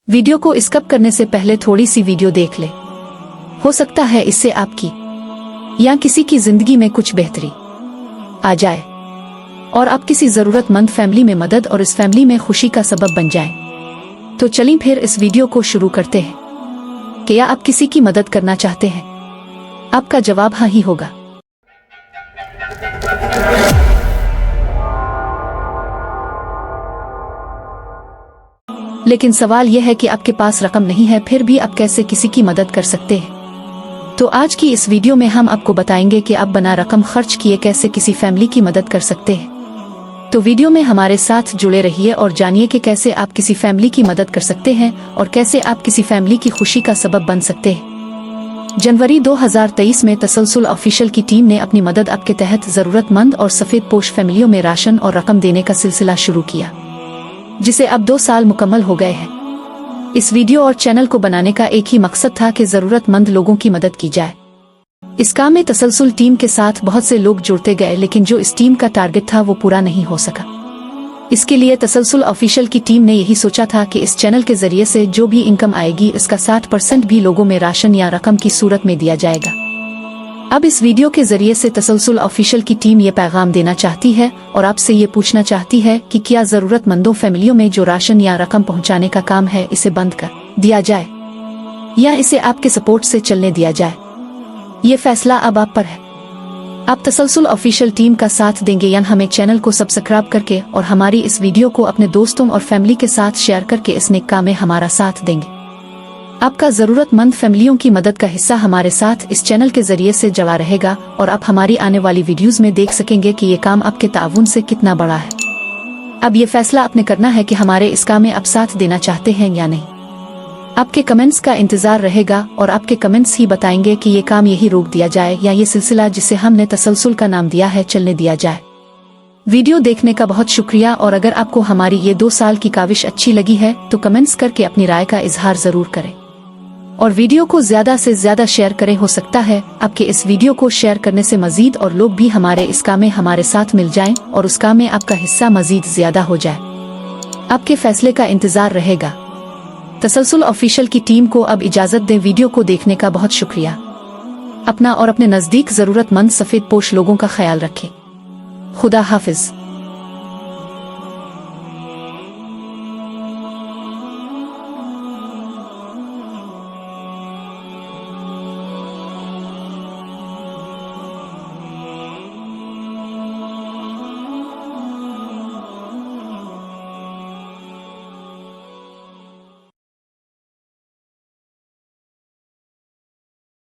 Video को skip करने से पहले थोड़ी सी वीडियो देख ले। हो सकता है इससे आपकी या किसी की जिंदगी में कुछ बेहतरी आ जाए और आप किसी जरूरतमंद फैमिली में मदद और इस फैमिली में खुशी का सबब बन जाए। तो चलिए फिर इस वीडियो को शुरू करते हैं। क्या आप किसी की मदद करना चाहते हैं? आपका जवाब हाँ ही होगा। लेकिन सवाल यह है कि आपके पास रकम नहीं है, फिर भी आप कैसे किसी की मदद कर सकते हैं? तो आज की इस वीडियो में हम आपको बताएंगे कि आप बिना रकम खर्च किए कैसे किसी फैमिली की मदद कर सकते हैं। तो वीडियो में हमारे साथ जुड़े रहिए और जानिए कि कैसे आप किसी फैमिली की मदद कर सकते हैं और कैसे आप किसी फैमिली की खुशी का सबब बन सकते हैं। जनवरी 2023 में तसलसल ऑफिशियल की टीम ने अपनी मदद आपके तहत जरूरतमंद और सफेद पोश फैमिलियों में राशन और रकम देने का सिलसिला शुरू किया, जिसे अब 2 साल मुकम्मल हो गए हैं। इस वीडियो और चैनल को बनाने का एक ही मकसद था कि जरूरतमंद लोगों की मदद की जाए। इस काम में तसलसल टीम के साथ बहुत से लोग जुड़ते गए, लेकिन जो इस टीम का टारगेट था वो पूरा नहीं हो सका। इसके लिए तसलसल ऑफिशियल की टीम ने यही सोचा था कि इस चैनल के जरिए से जो भी इनकम आएगी इसका 60% भी लोगों में राशन या रकम की सूरत में दिया जाएगा। अब इस वीडियो के जरिए से तसलसल ऑफिशियल की टीम ये पैगाम देना चाहती है और आपसे ये पूछना चाहती है कि क्या जरूरतमंदों फैमिलियों में जो राशन या रकम पहुंचाने का काम है इसे बंद कर दिया जाए या इसे आपके सपोर्ट से चलने दिया जाए। ये फैसला अब आप पर है। आप तसलसल ऑफिशियल टीम का साथ देंगे या हमें चैनल को सब्सक्राइब करके और हमारी इस वीडियो को अपने दोस्तों और फैमिली के साथ शेयर करके इस नेक काम में हमारा साथ देंगे। आपका जरूरतमंद फैमिलियों की मदद का हिस्सा हमारे साथ इस चैनल के जरिए से जुड़ा रहेगा और आप हमारी आने वाली वीडियोस में देख सकेंगे कि ये काम आपके ताउन से कितना बड़ा है। अब ये फैसला आपने करना है कि हमारे इस काम में आप साथ देना चाहते हैं या नहीं। आपके कमेंट्स का इंतजार रहेगा और आपके कमेंट्स ही बताएंगे कि ये काम यही रोक दिया जाए या ये सिलसिला जिसे हमने तसलसल का नाम दिया है चलने दिया जाए। वीडियो देखने का बहुत शुक्रिया, और अगर आपको हमारी ये 2 साल की काविश अच्छी लगी है तो कमेंट्स करके अपनी राय का इजहार जरूर करें और वीडियो को ज्यादा से ज्यादा शेयर करें। हो सकता है आपके इस वीडियो को शेयर करने से मजीद और लोग भी हमारे इस काम में हमारे साथ मिल जाएं और उस काम में आपका हिस्सा मजीद ज्यादा हो जाए। आपके फैसले का इंतजार रहेगा। तसलसल ऑफिशियल की टीम को अब इजाजत दें। वीडियो को देखने का बहुत शुक्रिया। अपना और अपने नजदीक जरूरतमंद सफेद पोश लोगों का ख्याल रखें। खुदा हाफिज।